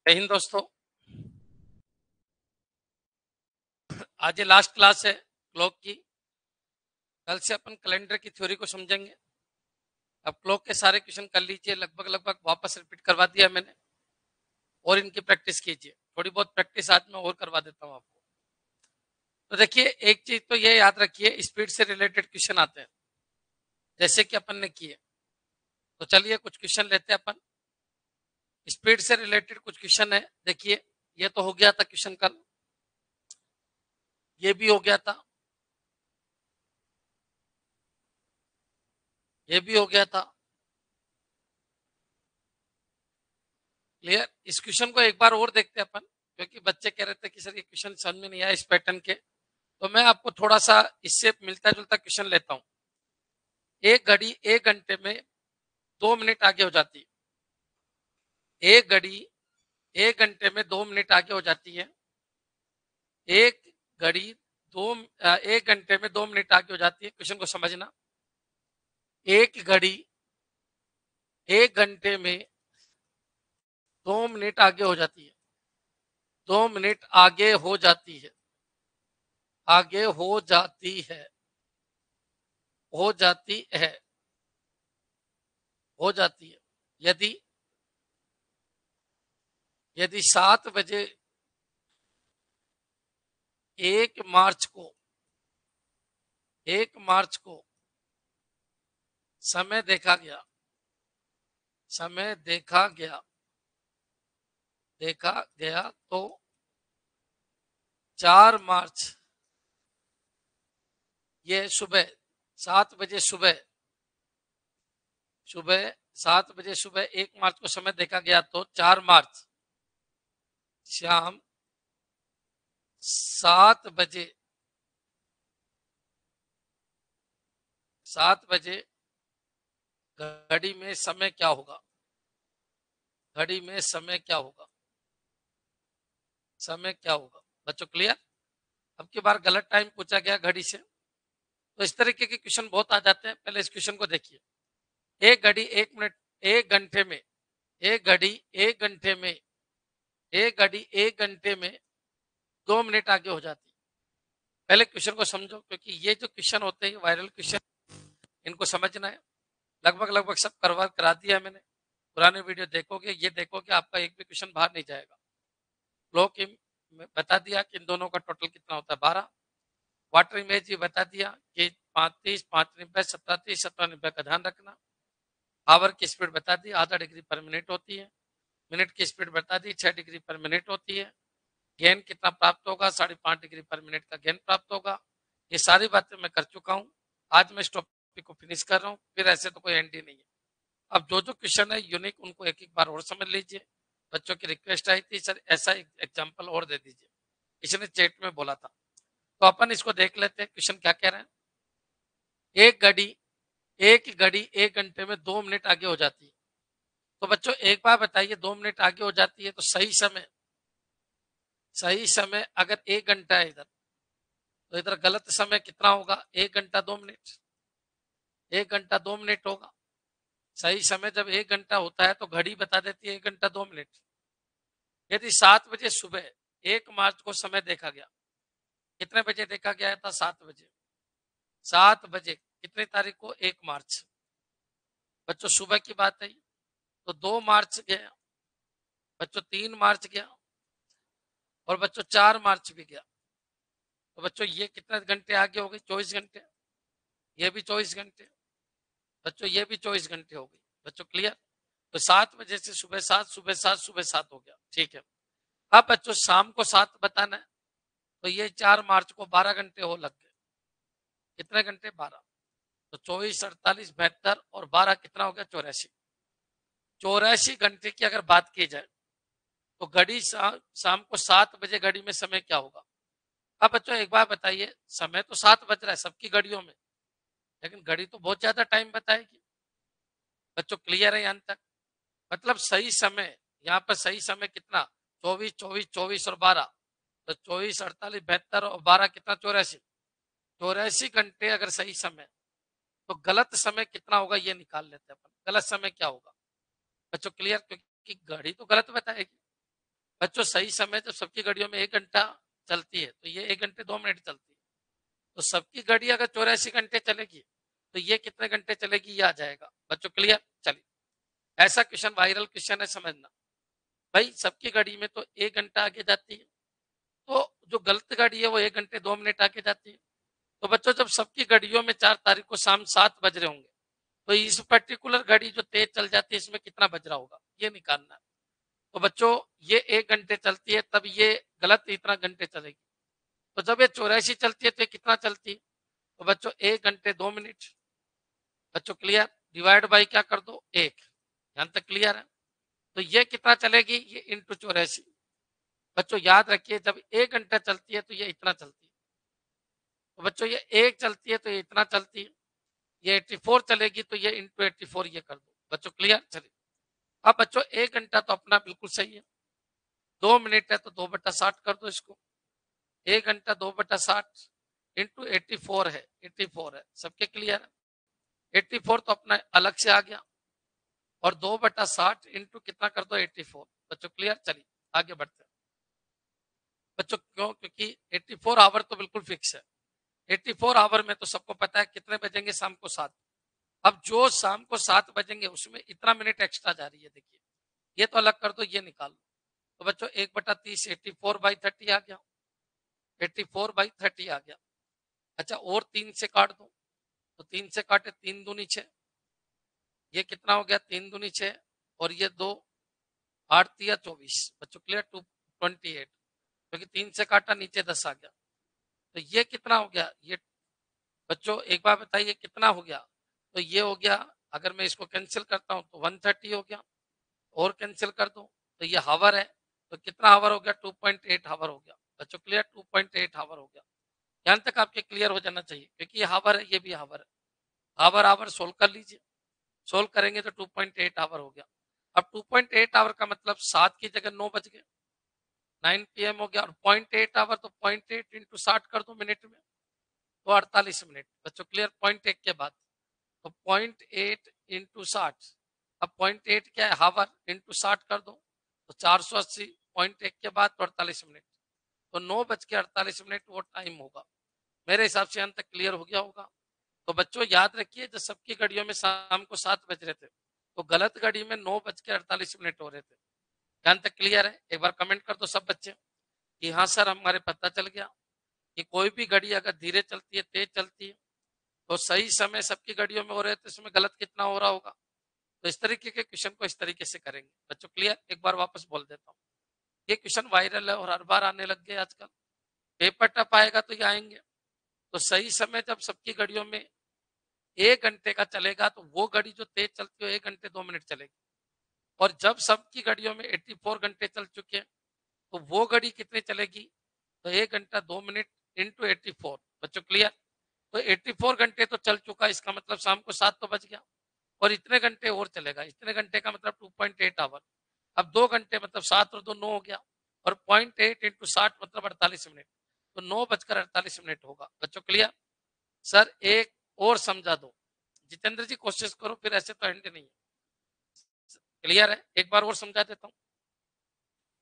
जय हिंद दोस्तों। आज ये लास्ट क्लास है क्लॉक की। कल से अपन कैलेंडर की थ्योरी को समझेंगे। अब क्लॉक के सारे क्वेश्चन कर लीजिए, लगभग लगभग वापस रिपीट करवा दिया मैंने, और इनकी प्रैक्टिस कीजिए। थोड़ी बहुत प्रैक्टिस आज मैं और करवा देता हूँ आपको। तो देखिए, एक चीज तो ये याद रखिए, स्पीड से रिलेटेड क्वेश्चन आते हैं जैसे कि अपन ने किए। तो चलिए कुछ क्वेश्चन लेते हैं अपन। स्पीड से रिलेटेड कुछ क्वेश्चन है। देखिए, ये तो हो गया था क्वेश्चन कल, ये भी हो गया था, ये भी हो गया था। क्लियर? इस क्वेश्चन को एक बार और देखते हैं अपन, क्योंकि बच्चे कह रहे थे कि सर ये क्वेश्चन समझ में नहीं आया इस पैटर्न के। तो मैं आपको थोड़ा सा इससे मिलता जुलता क्वेश्चन लेता हूं। एक घड़ी 1 घंटे में 2 मिनट आगे हो जाती है। एक घड़ी 1 घंटे में 2 मिनट आगे हो जाती है। एक घड़ी 1 घंटे में 2 मिनट आगे हो जाती है। क्वेश्चन को समझना। एक घड़ी 1 घंटे में 2 मिनट आगे हो जाती है। 2 मिनट आगे हो जाती है। आगे हो जाती है। हो जाती है। हो जाती है। यदि यदि 7 बजे 1 मार्च को 1 मार्च को समय देखा गया, समय देखा गया तो 4 मार्च, ये सुबह 7 बजे, सुबह 7 बजे, सुबह 1 मार्च को समय देखा गया तो 4 मार्च शाम 7 बजे, 7 बजे घड़ी में समय क्या होगा? घड़ी में समय क्या होगा? समय क्या होगा बच्चों? क्लियर? अब की बार गलत टाइम पूछा गया घड़ी से, तो इस तरीके के क्वेश्चन बहुत आ जाते हैं। पहले इस क्वेश्चन को देखिए। एक घड़ी 1 मिनट, 1 घंटे में, एक घड़ी 1 घंटे में, एक घड़ी 1 घंटे में 2 मिनट आगे हो जाती है। पहले क्वेश्चन को समझो, क्योंकि ये जो क्वेश्चन होते हैं वायरल क्वेश्चन, इनको समझना है। लगभग लगभग सब करा दिया है मैंने। पुराने वीडियो देखोगे, ये देखोगे, आपका एक भी क्वेश्चन बाहर नहीं जाएगा। क्लॉक बता दिया कि इन दोनों का टोटल कितना होता है, 12। वाटर इमेज ये बता दिया कि 35, 5 90, 17, 17 90 का ध्यान रखना। आवर की स्पीड बता दी, आधा डिग्री पर मिनट होती है। मिनट की स्पीड बता दी, 6 डिग्री पर मिनट होती है। गेन कितना प्राप्त होगा? 5.5 डिग्री पर मिनट का गेन प्राप्त होगा। ये सारी बातें मैं कर चुका हूँ। आज मैं इस टॉपिक को फिनिश कर रहा हूँ, फिर ऐसे तो कोई एंड ही नहीं है। अब जो जो क्वेश्चन है यूनिक, उनको एक एक बार और समझ लीजिए। बच्चों की रिक्वेस्ट आई थी, सर ऐसा एग्जाम्पल और दे दीजिए, इसने चैट में बोला था। तो अपन इसको देख लेते हैं, क्वेश्चन क्या कह रहे हैं। एक घड़ी एक घड़ी 1 घंटे में 2 मिनट आगे हो जाती है। तो बच्चों एक बार बताइए, 2 मिनट आगे हो जाती है तो सही समय अगर 1 घंटा है इधर, तो इधर गलत समय कितना होगा? 1 घंटा 2 मिनट। 1 घंटा 2 मिनट होगा। सही समय जब 1 घंटा होता है तो घड़ी बता देती है 1 घंटा 2 मिनट। यदि 7 बजे सुबह 1 मार्च को समय देखा गया, कितने बजे देखा गया था? 7 बजे। 7 बजे कितने तारीख को? 1 मार्च। बच्चों सुबह की बात है। तो 2 मार्च गया, बच्चों 3 मार्च गया, और बच्चों 4 मार्च भी गया। तो बच्चों ये कितने घंटे आगे हो गए? 24 घंटे। ये भी 24 घंटे। बच्चों ये भी 24 घंटे हो गई। बच्चों क्लियर? तो 7 बजे से सुबह 7, सुबह 7, सुबह 7 हो गया। ठीक है। अब बच्चों शाम को 7 बताना है, तो ये 4 मार्च को 12 घंटे हो लग गए। कितने घंटे? 12। तो 24, 48, 72 और 12 कितना हो गया? 84। 84 घंटे की अगर बात की जाए तो घड़ी शाम को 7 बजे घड़ी में समय क्या होगा? अब बच्चों एक बार बताइए, समय तो 7 बज रहा है सबकी घड़ियों में, लेकिन घड़ी तो बहुत ज्यादा टाइम बताएगी। बच्चों क्लियर है यहाँ तक? मतलब सही समय, यहाँ पर सही समय कितना? 24, 24, 24 और 12। तो 24, 48, 72 और 12 कितना? 84। 84 घंटे अगर सही समय, तो गलत समय कितना होगा ये निकाल लेते हैं अपन। गलत समय क्या होगा बच्चों? क्लियर? क्योंकि घड़ी तो गलत बताएगी। बच्चों सही समय जब सबकी घड़ियों में 1 घंटा चलती है तो ये 1 घंटे 2 मिनट चलती है, तो सबकी घड़ी अगर 84 घंटे चलेगी तो ये कितने घंटे चलेगी ये आ जाएगा। बच्चों क्लियर? चलिए ऐसा क्वेश्चन वायरल क्वेश्चन है, समझना भाई। सबकी घड़ी में तो 1 घंटा आगे जाती है, तो जो गलत घड़ी है वो 1 घंटे 2 मिनट आगे जाती है। तो बच्चों जब सबकी घड़ियों में 4 तारीख को शाम 7 बज रहे होंगे तो इस पर्टिकुलर घड़ी जो तेज चल जाती है इसमें कितना बज रहा होगा ये निकालना है। तो बच्चों ये 1 घंटे चलती है तब ये गलत इतना घंटे चलेगी। तो जब ये 84 चलती है तो ये कितना चलती है? तो बच्चों 1 घंटे 2 मिनट। बच्चों क्लियर? डिवाइड बाई क्या कर दो 1। यहाँ तक क्लियर है? तो ये कितना चलेगी? ये इंटू 84। बच्चों याद रखिए जब 1 घंटा चलती है तो ये इतना चलती है। तो बच्चों ये 1 चलती है तो ये इतना चलती है। ये 84 चलेगी तो ये इंटू 84 ये कर दो। बच्चों क्लियर? चलिए अब बच्चों 1 घंटा तो अपना बिल्कुल सही है, 2 मिनट है तो 2/60 कर दो इसको। 1 घंटा 2/60 इंटू 84 है, 84 है। सबके क्लियर है? 84 तो अपना अलग से आ गया और 2/60 इंटू कितना कर दो 84। बच्चों क्लियर? चलिए आगे बढ़ते हैं। बच्चों क्यों? क्योंकि 84 आवर तो बिल्कुल फिक्स है। 84 आवर में तो सबको पता है कितने बजेंगे? शाम को 7। अब जो शाम को 7 बजेंगे उसमें इतना मिनट एक्स्ट्रा जा रही है, देखिए ये तो अलग कर दो, ये निकाल लो। तो बच्चों 1/30 84/30 आ गया, 84/30 आ गया। अच्छा और 3 से काट दो, तो 3 से काटे 3 दूनी 6, ये कितना हो गया? 3 दूनी 6 और ये 2 8 3 24। बच्चों क्लियर? 228, क्योंकि 3 से काटा नीचे 10 आ गया। तो ये कितना हो गया? ये बच्चों एक बार बताइए कितना हो गया? तो ये हो गया, अगर मैं इसको कैंसिल करता हूं तो 130 हो गया, और कैंसिल कर दो तो ये हावर है, तो कितना हावर हो गया? 2.8 हावर हो गया। बच्चों क्लियर? 2.8 हावर हो गया। यहां तक आपके क्लियर हो जाना चाहिए, क्योंकि ये हावर है ये भी हावर है। हावर हावर सोल्व कर लीजिए, सोल्व करेंगे तो 2.8 आवर हो गया। अब 2.8 आवर का मतलब 7 की जगह 9 बज गए, 9 PM हो गया। और 0.8 आवर तो 0.8 इंटू 60 कर दो मिनट में, तो 48 मिनट। बच्चों क्लियर? 0.1 के बाद तो 0.8 इंटू 60। अब 0.8 क्या है? हावर इंटू 60 कर दो तो 480। 0.1 के बाद तो 48 मिनट, तो 9:48 वो टाइम होगा। मेरे हिसाब से अंत तक क्लियर हो गया होगा। तो बच्चों याद रखिए जब सबकी घड़ियों में शाम को 7 बज रहे थे तो गलत घड़ी में 9:48 हो रहे थे। ध्यान तक क्लियर है? एक बार कमेंट कर दो सब बच्चे कि हाँ सर हमारे पता चल गया कि कोई भी घड़ी अगर धीरे चलती है तेज चलती है तो सही समय सबकी घड़ियों में हो रहे थे, इसमें गलत कितना हो रहा होगा। तो इस तरीके के क्वेश्चन को इस तरीके से करेंगे। बच्चों क्लियर? एक बार वापस बोल देता हूँ, ये क्वेश्चन वायरल है और हर बार आने लग गए आजकल। पेपर टप आएगा तो ये आएंगे। तो सही समय जब सबकी घड़ियों में 1 घंटे का चलेगा तो वो घड़ी जो तेज चलती है 1 घंटे 2 मिनट चलेगी। और जब सबकी घड़ियों में 84 घंटे चल चुके हैं तो वो घड़ी कितनी चलेगी? तो 1 घंटा 2 मिनट इंटू 84। बच्चों क्लियर? तो 84 घंटे तो चल चुका, इसका मतलब शाम को 7 तो बज गया और इतने घंटे और चलेगा। इतने घंटे का मतलब 2.8 आवर। अब 2 घंटे मतलब 7 और 2 9 हो गया, और 0.8 इंटू 60 मतलब 48 मिनट, तो 9:48 होगा। बच्चों क्लियर? सर एक और समझा दो। जितेंद्र जी कोशिश करो, फिर ऐसे तो एंड नहीं है। क्लियर है? एक बार और समझा देता हूँ।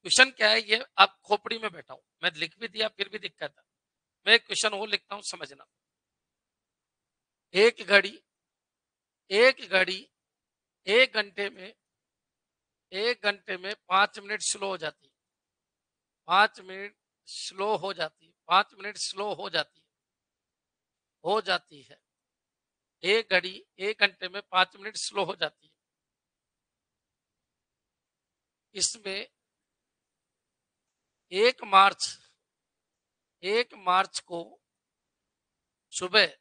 क्वेश्चन क्या है, ये आप खोपड़ी में बैठा हूं, मैं लिख भी दिया फिर भी दिक्कत है। मैं एक क्वेश्चन और लिखता हूं, समझना। एक घड़ी एक घड़ी 1 घंटे में 5 मिनट स्लो हो जाती है। 5 मिनट स्लो हो जाती है, 5 मिनट स्लो हो जाती है। एक घड़ी 1 घंटे में 5 मिनट स्लो हो जाती है। इसमें 1 मार्च 1 मार्च को सुबह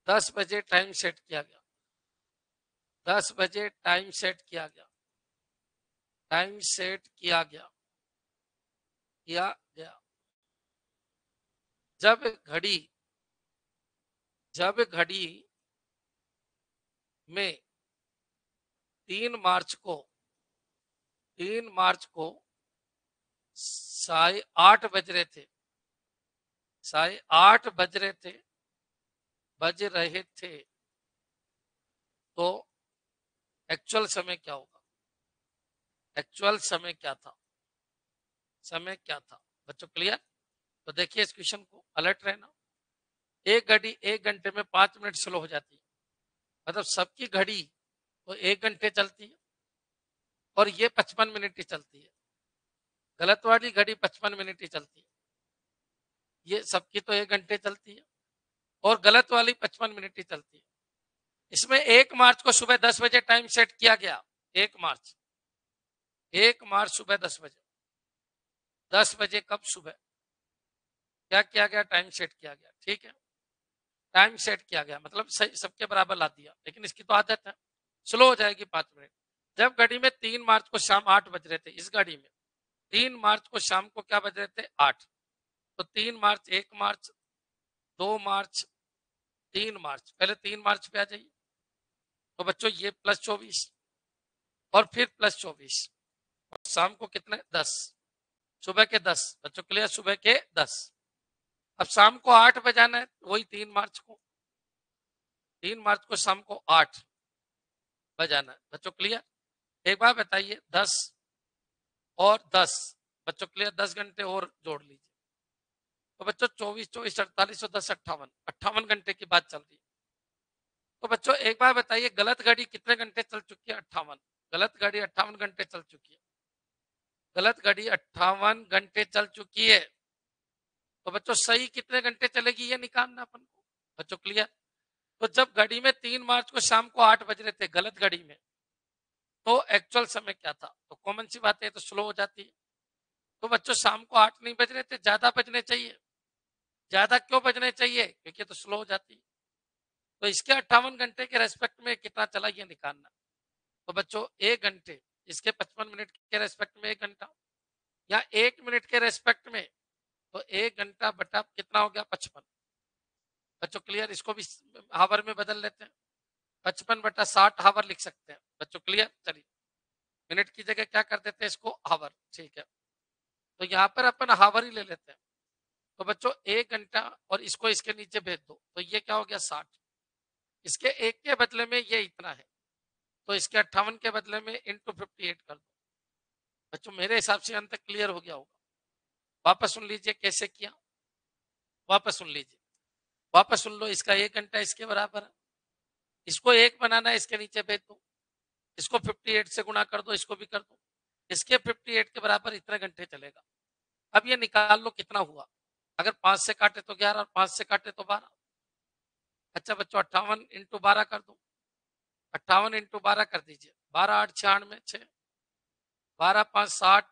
10 बजे टाइम सेट किया गया। 10 बजे टाइम सेट किया गया। टाइम सेट किया गया। जब घड़ी में 3 मार्च को 8:30 बज रहे थे, 8:30 बज रहे थे, तो एक्चुअल समय क्या होगा? एक्चुअल समय क्या था, समय क्या था बच्चों, क्लियर। तो देखिए इस क्वेश्चन को, अलर्ट रहना। एक घड़ी 1 घंटे में 5 मिनट स्लो हो जाती है, मतलब सबकी घड़ी तो 1 घंटे चलती है और ये 55 मिनट ही चलती है। गलत वाली घड़ी 55 मिनट ही चलती है, ये सबकी तो 1 घंटे चलती है और गलत वाली 55 मिनट ही चलती है। इसमें 1 मार्च को सुबह 10 बजे टाइम सेट किया गया। 1 मार्च, 1 मार्च सुबह 10 बजे, 10 बजे कब सुबह क्या किया गया, टाइम सेट किया गया, ठीक है। टाइम सेट किया गया मतलब सही सबके बराबर ला दिया, लेकिन इसकी तो आदत है स्लो हो जाएगी 5 मिनट। जब घड़ी में 3 मार्च को शाम 8 बज रहे थे, इस घड़ी में 3 मार्च को शाम को क्या बज रहे थे, 8। तो 3 मार्च, 1 मार्च, 2 मार्च, 3 मार्च, पहले 3 मार्च पे आ जाइए। तो बच्चों ये +24 और फिर +24, शाम को कितने, 10, सुबह के 10 बच्चों, क्लियर, सुबह के 10। अब शाम को 8 बजाना है, वही 3 मार्च को, 3 मार्च को शाम को 8 बजाना है बच्चों, क्लियर। एक बार बताइए, 10 और 10 बच्चों, क्लियर, 10 घंटे और जोड़ लीजिए। तो बच्चों 24, 24, 48 और 10, 58, 58 घंटे की बात चल रही है। तो बच्चों एक बार बताइए, गलत घड़ी कितने घंटे चल चुकी है, 58। गलत घड़ी 58 घंटे चल चुकी है, गलत घड़ी 58 घंटे चल चुकी है। तो बच्चों सही कितने घंटे चलेगी ये निकालना अपन को बच्चों, क्लियर। तो जब घड़ी में 3 मार्च को शाम को 8 बज रहे थे गलत घड़ी में, तो एक्चुअल समय क्या था, तो कॉमन सी बात है, तो स्लो हो जाती है। तो बच्चों शाम को 8 नहीं बज रहे थे, ज्यादा बजने चाहिए। ज्यादा क्यों बजने चाहिए, क्योंकि तो स्लो हो जाती है। तो इसके 58 घंटे के रेस्पेक्ट में कितना चला ये निकालना। तो बच्चों 1 घंटे, इसके 55 मिनट के रेस्पेक्ट में 1 घंटा, या 1 मिनट के रेस्पेक्ट में, तो 1 घंटा बटा कितना हो गया, 55 बच्चों, क्लियर। इसको भी हावर में बदल लेते हैं, 55/60 हावर लिख सकते हैं बच्चों, क्लियर। चलिए मिनट की जगह क्या कर देते हैं, इसको हावर, ठीक है। तो यहाँ पर अपन हावर ही ले लेते हैं। तो बच्चों 1 घंटा और इसको इसके नीचे भेज दो, तो ये क्या हो गया, 60। इसके एक के बदले में ये इतना है, तो इसके 58 के बदले में इंटू 58 कर दो बच्चों। मेरे हिसाब से अंत क्लियर हो गया होगा। वापस सुन लीजिए कैसे किया, वापस सुन लीजिए, वापस सुन लो। इसका 1 घंटा इसके बराबर है, इसको 1 बनाना है, इसके नीचे भेज दो, इसको 58 से गुणा कर दो, इसको भी कर दो, इसके 58 के बराबर इतने घंटे चलेगा। अब ये निकाल लो कितना हुआ, अगर 5 से काटे तो 11 और 5 से काटे तो 12। अच्छा बच्चों 58 इंटू 12 कर दो, 58 इंटू 12 कर दीजिए, 12 8 96, 6, 12 5 60,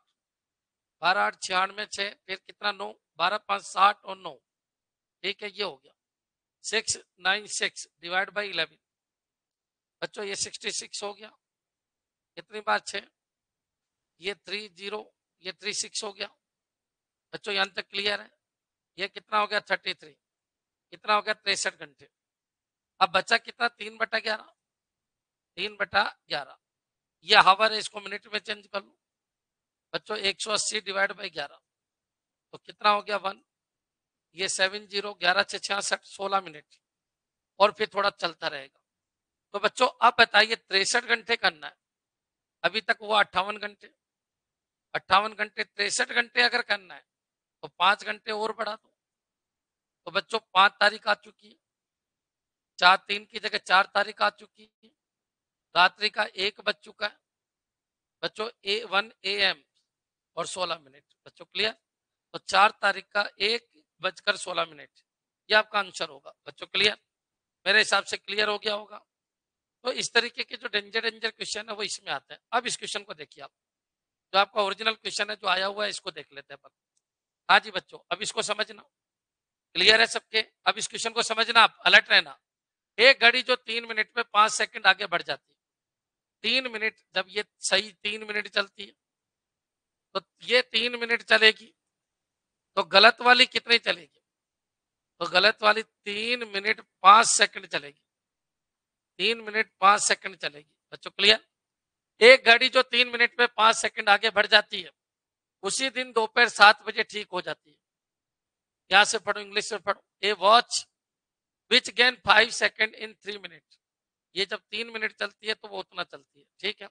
12 8 96, 6, फिर कितना 9, 12 5 60 और 9, ठीक है, ये हो गया 696 डिवाइड बाई 11 बच्चों, ये 66 हो गया। कितनी बार 6, ये 30, ये 36 हो गया बच्चों, यहाँ तक क्लियर है। ये कितना हो गया, 33, कितना हो गया, 63 घंटे। अब बचा कितना, 3/11, 3/11, ये हावर है, इसको मिनट में चेंज कर लो बच्चों, 180 डिवाइड बाई 11, तो कितना हो गया 1, ये 70, 11 से 66, 16 मिनट, और फिर थोड़ा चलता रहेगा। तो बच्चों अब बताइए 63 घंटे करना है, अभी तक हुआ 58 घंटे, 58 घंटे 63 घंटे अगर करना है तो 5 घंटे और बढ़ा दो। तो बच्चों 5 तारीख आ चुकी है, 4/3 की जगह 4 तारीख आ चुकी है, रात्रि का 1 बज चुका है बच्चों, 1 AM और 16 मिनट बच्चों, क्लियर। तो 4 तारीख का 1:16, ये आपका आंसर होगा बच्चों, क्लियर। मेरे हिसाब से क्लियर हो गया होगा। तो इस तरीके के जो डेंजर क्वेश्चन है वो इसमें आते हैं। अब इस क्वेश्चन को देखिए आप, जो आपका ओरिजिनल क्वेश्चन है जो आया हुआ है, इसको देख लेते हैं। हाँ जी बच्चों, अब इसको समझना, क्लियर है सबके। अब इस क्वेश्चन को समझना, आप अलर्ट रहना। एक घड़ी जो 3 मिनट में 5 सेकंड आगे बढ़ जाती है, 3 मिनट, जब ये सही 3 मिनट चलती है, तो ये 3 मिनट चलेगी, तो गलत वाली कितनी चलेगी, तो गलत वाली 3 मिनट 5 सेकंड चलेगी, 3 मिनट 5 सेकंड चलेगी बच्चों, क्लियर। एक घड़ी जो 3 मिनट में 5 सेकंड आगे बढ़ जाती है, उसी दिन दोपहर 7 बजे ठीक हो जाती है। यहां से पढ़ो, इंग्लिश में पढ़ो। A watch which gain 5 second in 3 minute, ये जब 3 मिनट चलती है तो वो उतना चलती है, ठीक है।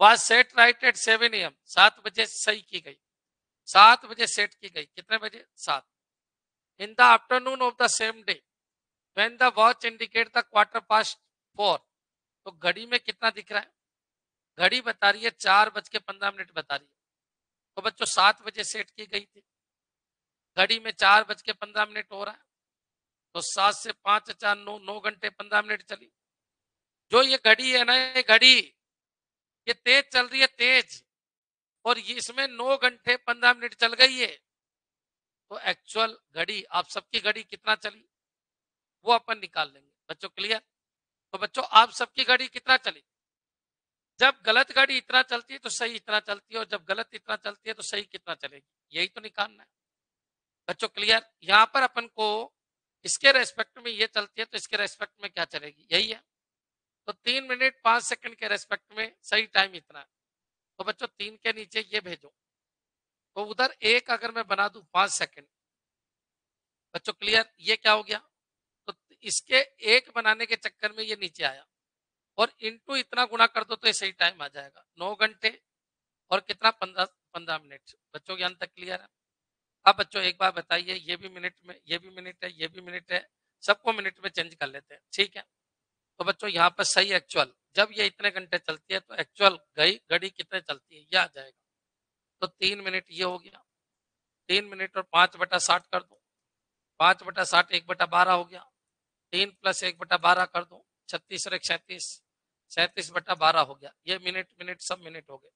was set right at 7 AM, 7 बजे सही की गई, 7 बजे सेट की गई, कितने बजे? 7। In the afternoon of the same day when the watch indicate the 4:15, तो घड़ी में कितना दिख रहा है? घड़ी बता रही है 4:15 बता रही है। तो बच्चों 7 बजे सेट की गई थी, घड़ी में 4:15 हो रहा है, तो 7 से 5 4 9, 9 घंटे 15 चली। जो ये घड़ी है ना, ये घड़ी ये तेज चल रही है, तेज, और इसमें 9 घंटे 15 चल गई है। तो एक्चुअल घड़ी, आप सबकी घड़ी कितना चली वो अपन निकाल लेंगे। बच्चों क्लियर? तो बच्चों आप सबकी घड़ी कितना चली? जब गलत घड़ी इतना चलती है तो सही इतना चलती है, और जब गलत इतना चलती है तो सही कितना चलेगी, यही तो निकालना है। बच्चों क्लियर? यहां पर अपन को इसके रेस्पेक्ट में ये चलती है तो इसके रेस्पेक्ट में क्या चलेगी, यही है। तो 3 मिनट 5 सेकंड के रेस्पेक्ट में सही टाइम इतना है। तो बच्चों 3 के नीचे ये भेजो, तो उधर एक अगर मैं बना दूं 5 सेकंड, बच्चों क्लियर? ये क्या हो गया? तो इसके एक बनाने के चक्कर में ये नीचे आया, और इनटू इतना गुणा कर दो तो ये सही टाइम आ जाएगा, 9 घंटे और कितना, 15 मिनट। बच्चों ज्ञान तक क्लियर है? अब बच्चों एक बार बताइए, ये भी मिनट में, ये भी मिनट है, ये भी मिनट है, सबको मिनट में चेंज कर लेते हैं, ठीक है? तो बच्चों यहाँ पर सही एक्चुअल, जब ये इतने घंटे चलती है तो एक्चुअल घड़ी कितने चलती है ये आ जाएगा। तो 3 मिनट ये हो गया, 3 मिनट और 5/60 कर दो, 5/60 1/12 हो गया, 3 + 1/12 कर दो, 36 और 1 37, 37/12 हो गया। ये मिनट मिनट सब मिनट हो गए।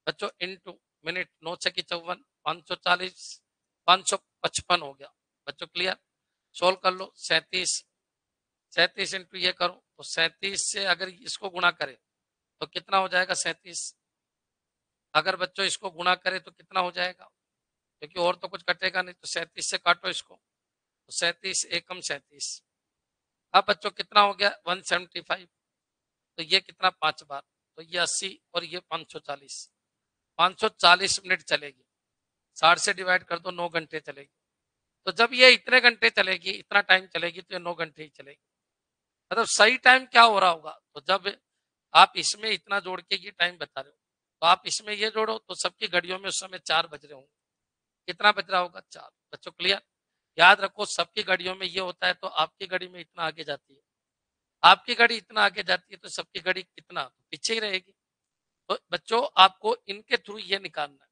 बच्चों इनटू मिनट, 9 × 6 = 54, 540, 555 हो गया। बच्चों क्लियर? सोल्व कर लो। 37, 37 इंटू ये करो तो 37 से अगर इसको गुणा करें तो कितना हो जाएगा? 37। अगर बच्चों इसको गुणा करें तो कितना हो जाएगा, क्योंकि और तो कुछ कटेगा नहीं, तो 37 से काटो इसको, तो 37 एकम 37। अब बच्चों कितना हो गया? 175। तो ये कितना? 5 बार, तो ये 80 और ये 540, 540 मिनट चलेगी। 60 से डिवाइड कर दो, 9 घंटे चलेगी। तो जब ये इतने घंटे चलेगी, इतना टाइम चलेगी, तो ये 9 घंटे ही चलेगी। मतलब सही टाइम क्या हो रहा होगा? तो जब आप इसमें इतना जोड़ के ये टाइम बता रहे हो, तो आप इसमें ये जोड़ो तो सबकी घड़ियों में उस समय 4 बज रहे होंगे। कितना बज रहा होगा? 4। बच्चों क्लियर? याद रखो सबकी घड़ियों में ये होता है, तो आपकी घड़ी में इतना आगे जाती है, आपकी घड़ी इतना आगे जाती है, तो सबकी घड़ी कितना पीछे ही रहेगी। तो बच्चों आपको इनके थ्रू ये निकालना है।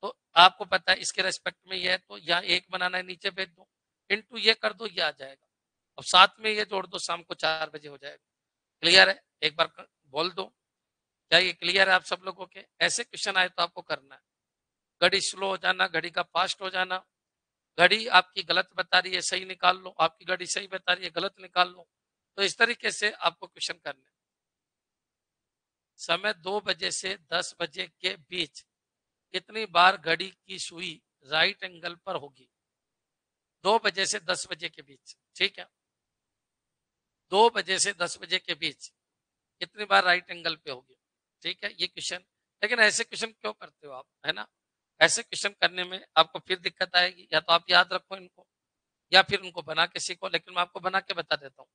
तो आपको पता है इसके रेस्पेक्ट में ये है, तो यहाँ एक बनाना है, नीचे भेज दो, इनटू ये कर दो, ये आ जाएगा। अब साथ में ये जोड़ दो, शाम को 4 बजे हो जाएगा। क्लियर है? एक बार बोल दो, क्या ये क्लियर है आप सब लोगों के? ऐसे क्वेश्चन आए तो आपको करना है। घड़ी स्लो हो जाना, घड़ी का फास्ट हो जाना, घड़ी आपकी गलत बता रही है सही निकाल लो, आपकी घड़ी सही बता रही है गलत निकाल लो। तो इस तरीके से आपको क्वेश्चन करने। समय 2 बजे से 10 बजे के बीच कितनी बार घड़ी की सुई राइट एंगल पर होगी? 2 बजे से 10 बजे के बीच, ठीक है? 2 बजे से 10 बजे के बीच कितनी बार राइट एंगल पे होगी? ठीक है, ये क्वेश्चन। लेकिन ऐसे क्वेश्चन क्यों करते हो आप, है ना? ऐसे क्वेश्चन करने में आपको फिर दिक्कत आएगी, या तो आप याद रखो इनको, या फिर उनको बना के सीखो। लेकिन मैं आपको बना के बता देता हूँ।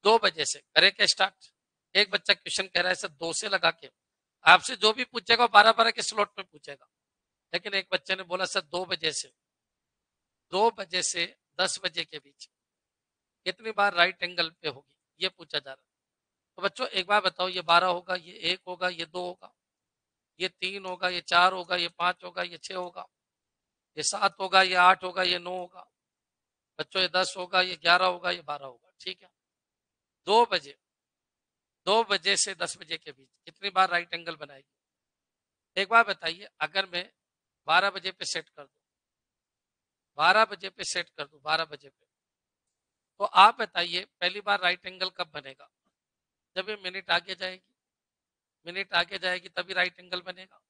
2 बजे से करे क्या स्टार्ट? एक बच्चा क्वेश्चन कह रहा है सर 2 से लगा के, आपसे जो भी पूछेगा 12-12 के स्लॉट में पूछेगा। लेकिन एक बच्चे ने बोला सर 2 बजे से, 2 बजे से 10 बजे के बीच कितनी बार राइट एंगल पे होगी, ये पूछा जा रहा है। तो बच्चों एक बार बताओ, ये 12 होगा, ये 1 होगा, ये 2 होगा, ये 3 होगा, ये 4 होगा, ये 5 होगा, ये 6 होगा, ये 7 होगा, ये 8 होगा, ये 9 होगा, बच्चों ये 10 होगा, ये 11 होगा, ये 12 होगा, ठीक है? 2 बजे, 2 बजे से 10 बजे के बीच कितनी बार राइट एंगल बनाएगी? एक बार बताइए, अगर मैं 12 बजे पे सेट कर दूं, 12 बजे पे सेट कर दूं, 12 बजे पे, तो आप बताइए पहली बार राइट एंगल कब बनेगा? जब ये मिनट आगे जाएगी, मिनट आगे जाएगी तभी राइट एंगल बनेगा।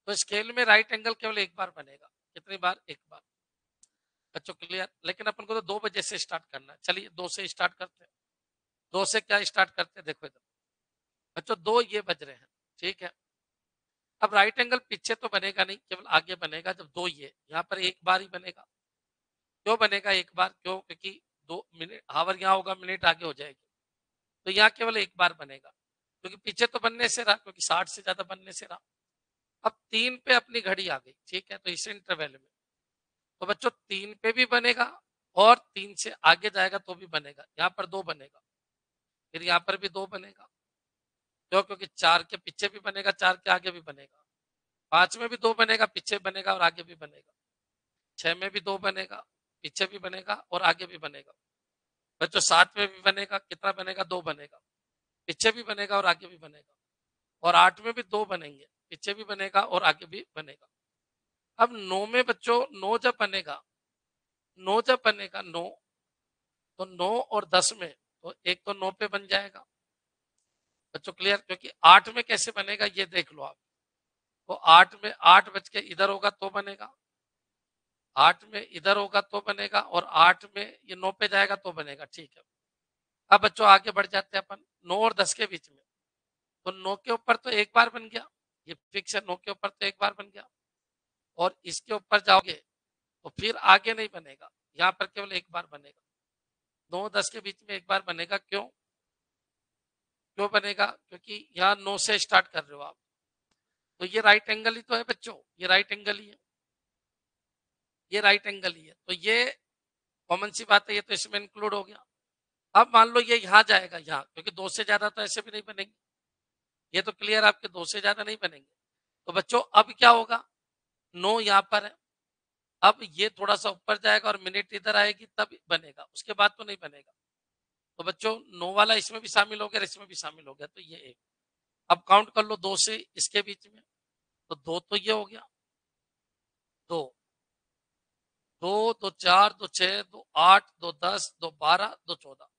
तो स्केल में राइट एंगल केवल एक बार बनेगा। कितनी बार? एक बार। बच्चों क्लियर? लेकिन अपन को तो 2 बजे से स्टार्ट करना है। चलिए 2 से स्टार्ट करते हैं। 2 से क्या स्टार्ट करते हैं, देखो इधर बच्चों, 2 ये बज रहे हैं, ठीक है? अब राइट एंगल पीछे तो बनेगा नहीं, केवल आगे बनेगा। जब 2 ये यहाँ पर एक बार ही बनेगा। क्यों बनेगा एक बार? क्यों? क्योंकि 2 मिनट हावर यहाँ होगा, मिनट आगे हो जाएगी, तो यहाँ केवल एक बार बनेगा। क्योंकि पीछे तो बनने से रहा, क्योंकि 60 से ज्यादा बनने से रहा। अब 3 पे अपनी घड़ी आ गई, ठीक है, तो इस इंटरवल में तो बच्चों 3 पे भी बनेगा और 3 से आगे जाएगा तो भी बनेगा। यहाँ पर 2 बनेगा, फिर यहाँ पर भी 2 बनेगा, क्यों? क्योंकि 4 के पीछे भी बनेगा, 4 के आगे भी बनेगा। 5 में भी 2 बनेगा, पीछे बनेगा और आगे भी बनेगा। 6 में भी 2 बनेगा, पीछे भी बनेगा और आगे भी बनेगा। बच्चों 7 में भी बनेगा, कितना बनेगा? 2 बनेगा, पीछे भी बनेगा और आगे भी बनेगा। और 8 में भी 2 बनेंगे, पीछे भी बनेगा और आगे भी बनेगा। अब 9 में बच्चों 9 जब बनेगा, 9 जब बनेगा 9, तो 9 और 10 में तो एक तो 9 पे बन जाएगा बच्चों, क्लियर? क्योंकि 8 में कैसे बनेगा ये देख लो आप, तो 8 में 8 बज के इधर होगा तो बनेगा, 8 में इधर होगा तो बनेगा, और 8 में ये 9 पे जाएगा तो बनेगा, ठीक है। अब बच्चों आगे बढ़ जाते हैं अपन 9 और 10 के बीच में, तो 9 के ऊपर तो एक बार बन गया, ये फिक्स है, 9 के ऊपर तो एक बार बन गया, और इसके ऊपर जाओगे तो फिर आगे नहीं बनेगा, यहाँ पर केवल एक बार बनेगा। 9-10 के बीच में एक बार बनेगा, क्यों क्यों बनेगा? क्योंकि यहाँ 9 से स्टार्ट कर रहे हो आप, तो ये राइट एंगल ही तो है बच्चों, ये राइट एंगल ही है, ये राइट एंगल ही है, तो ये कॉमन सी बात है, ये तो इसमें इंक्लूड हो गया। अब मान लो ये यहाँ जाएगा, यहाँ, क्योंकि 2 से ज्यादा तो ऐसे भी नहीं बनेंगे, ये तो क्लियर, आपके 2 से ज्यादा नहीं बनेंगे। तो बच्चों अब क्या होगा, 9 यहाँ पर है, अब ये थोड़ा सा ऊपर जाएगा और मिनट इधर आएगी तब बनेगा, उसके बाद तो नहीं बनेगा। तो बच्चों 9 वाला इसमें भी शामिल हो गया, इसमें भी शामिल हो गया, तो ये एक। अब काउंट कर लो 2 से इसके बीच में, तो 2 तो ये हो गया, 2, 2, 2, 4, 2, 6, 2, 8, 2, 10, 2, 12, 2, 14,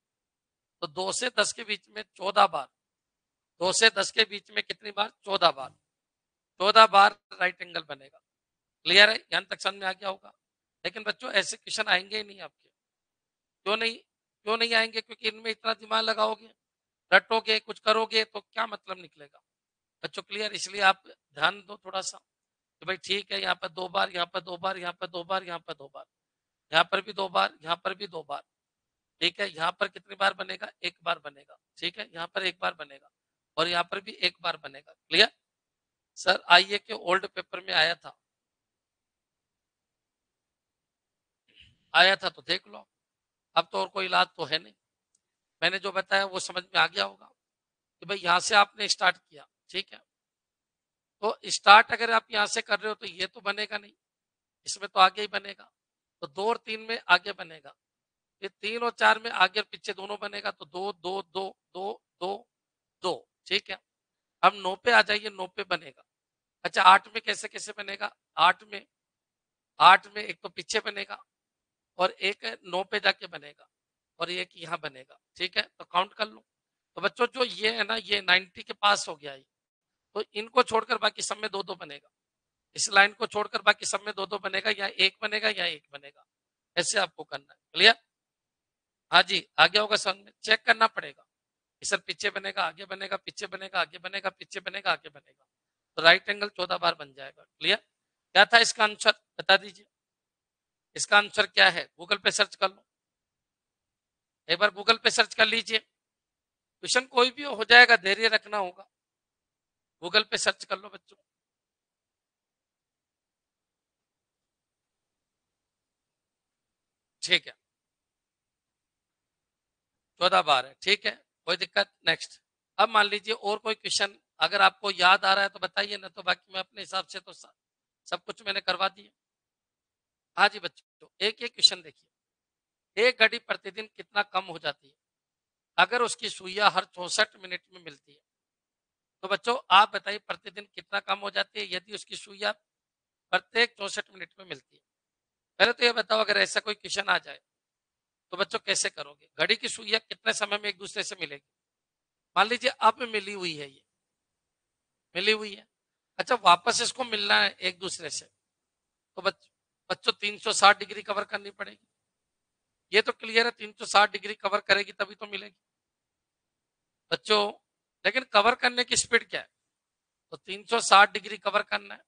तो 2 से 10 के बीच में 14 बार, 2 से 10 के बीच में कितनी बार? 14 बार, 14 बार राइट एंगल बनेगा। क्लियर है? यहां तक समझ में आ गया होगा। लेकिन बच्चों ऐसे क्वेश्चन आएंगे ही नहीं आपके, क्यों नहीं? क्यों नहीं आएंगे? क्योंकि इनमें इतना दिमाग लगाओगे, रटोगे, कुछ करोगे तो क्या मतलब निकलेगा बच्चों, क्लियर? इसलिए आप ध्यान दो थोड़ा सा कि भाई ठीक है, यहाँ पर 2 बार, यहाँ पर 2 बार, यहाँ पर 2 बार, यहाँ पर 2 बार, यहाँ पर भी 2 बार, यहाँ पर भी 2 बार, ठीक है। यहाँ पर कितनी बार बनेगा? एक बार बनेगा, ठीक है। यहाँ पर एक बार बनेगा और यहाँ पर भी एक बार बनेगा। क्लियर? सर आइए के ओल्ड पेपर में आया था, आया था तो देख लो। अब तो और कोई इलाज तो है नहीं, मैंने जो बताया वो समझ में आ गया होगा कि भाई यहाँ से आपने स्टार्ट किया, ठीक है, तो स्टार्ट अगर आप यहाँ से कर रहे हो तो ये तो बनेगा नहीं, इसमें तो आगे ही बनेगा, तो 2 और 3 में आगे बनेगा, फिर 3 और 4 में आगे और पीछे दोनों बनेगा, तो 2, 2, 2, 2, 2, 2, ठीक है। अब 9 पे आ जाइए, 9 पे बनेगा। अच्छा 8 में कैसे कैसे बनेगा? 8 में एक तो पीछे बनेगा और एक 9 पे जाके बनेगा और एक यहाँ बनेगा, ठीक है। तो काउंट कर लो। तो बच्चों जो ये है ना, ये 90 के पास हो गया, तो इनको छोड़कर बाकी सब में 2-2 बनेगा, इस लाइन को छोड़कर बाकी सब में 2-2 बनेगा, या एक बनेगा या एक बनेगा, ऐसे आपको करना है। क्लियर? हाँ जी, आगे होगा समझ में, चेक करना पड़ेगा कि सर पीछे बनेगा, आगे बनेगा, पीछे बनेगा, आगे बनेगा, पीछे बनेगा, आगे बनेगा, तो राइट एंगल 14 बार बन जाएगा। क्लियर? क्या था इसका आंसर बता दीजिए, इसका आंसर क्या है? गूगल पे सर्च कर लो, एक बार गूगल पे सर्च कर लीजिए, क्वेश्चन कोई भी हो जाएगा, धैर्य रखना होगा। गूगल पे सर्च कर लो बच्चों, ठीक है, 14 बार है, ठीक है, कोई दिक्कत? नेक्स्ट। अब मान लीजिए और कोई क्वेश्चन अगर आपको याद आ रहा है तो बताइए, ना तो बाकी मैं अपने हिसाब से तो सब कुछ मैंने करवा दिया। हाँ जी बच्चों, एक एक क्वेश्चन देखिए, एक घड़ी प्रतिदिन कितना कम हो जाती है अगर उसकी सुइया हर 64 मिनट में मिलती है? तो बच्चों आप बताइए प्रतिदिन कितना कम हो जाती है यदि उसकी सुइया प्रत्येक 64 मिनट में मिलती है? पहले तो ये बताओ, अगर ऐसा कोई क्वेश्चन आ जाए तो बच्चों कैसे करोगे? घड़ी की सुइया कितने समय में एक दूसरे से मिलेगी? मान लीजिए अब मिली हुई है, ये मिली हुई है, अच्छा वापस इसको मिलना है एक दूसरे से, तो बच्चों 360 डिग्री कवर करनी पड़ेगी, ये तो क्लियर है, 360 डिग्री कवर करेगी तभी तो मिलेगी बच्चों। लेकिन कवर करने की स्पीड क्या है? तो 360 डिग्री कवर करना है,